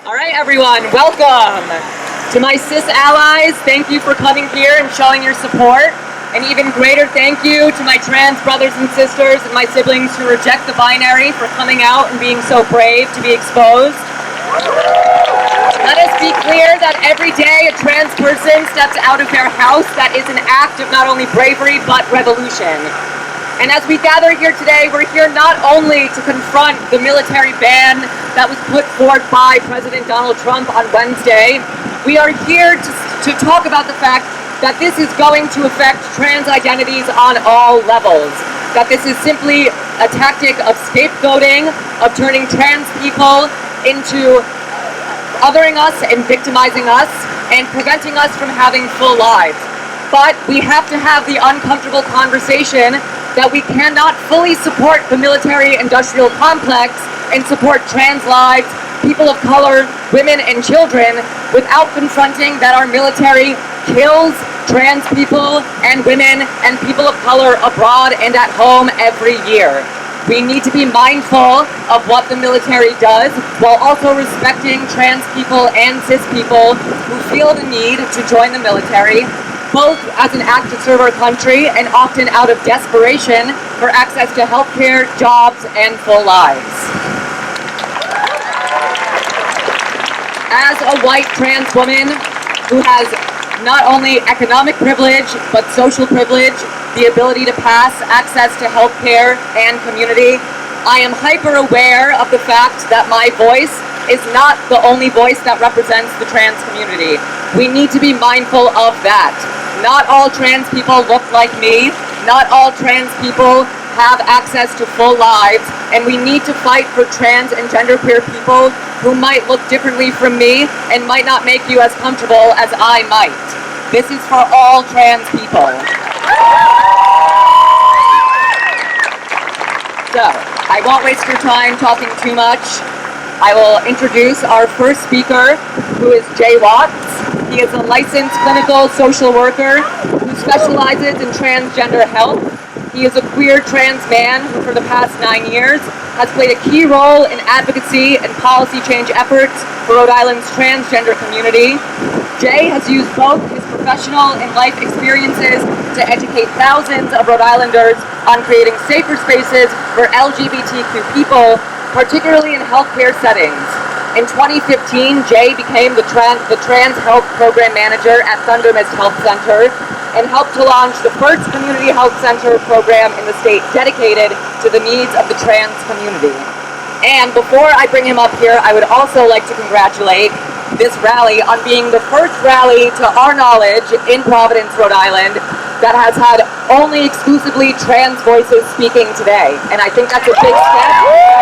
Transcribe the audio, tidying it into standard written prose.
All right, everyone, welcome. To my cis allies, thank you for coming here and showing your support. An even greater thank you to my trans brothers and sisters and my siblings who reject the binary for coming out and being so brave to be exposed. Let us be clear that every day a trans person steps out of their house, that is an act of not only bravery, but revolution. And as we gather here today, we're here not only to confront the military ban that was put forth by President Donald Trump on Wednesday, we are here to talk about the fact that this is going to affect trans identities on all levels. That this is simply a tactic of scapegoating, of turning trans people into othering us and victimizing us and preventing us from having full lives. But we have to have the uncomfortable conversation that we cannot fully support the military-industrial complex and support trans lives, people of color, women, and children without confronting that our military kills trans people and women and people of color abroad and at home every year. We need to be mindful of what the military does while also respecting trans people and cis people who feel the need to join the military, both as an act to serve our country and often out of desperation for access to healthcare, jobs, and full lives. As a white trans woman who has not only economic privilege, but social privilege, the ability to pass access to healthcare and community, I am hyper aware of the fact that my voice is not the only voice that represents the trans community. We need to be mindful of that. Not all trans people look like me. Not all trans people have access to full lives, and we need to fight for trans and genderqueer people who might look differently from me and might not make you as comfortable as I might. This is for all trans people. So, I won't waste your time talking too much. I will introduce our first speaker, who is Jay Watts. He is a licensed clinical social worker who specializes in transgender health. He is a queer trans man who for the past 9 years has played a key role in advocacy and policy change efforts for Rhode Island's transgender community. Jay has used both his professional and life experiences to educate thousands of Rhode Islanders on creating safer spaces for LGBTQ people, particularly in healthcare settings. In 2015, Jay became the Trans Health Program Manager at Thunder Mist Health Center and helped to launch the first community health center program in the state dedicated to the needs of the trans community. And before I bring him up here, I would also like to congratulate this rally on being the first rally, to our knowledge, in Providence, Rhode Island, that has had only exclusively trans voices speaking today. And I think that's a big step.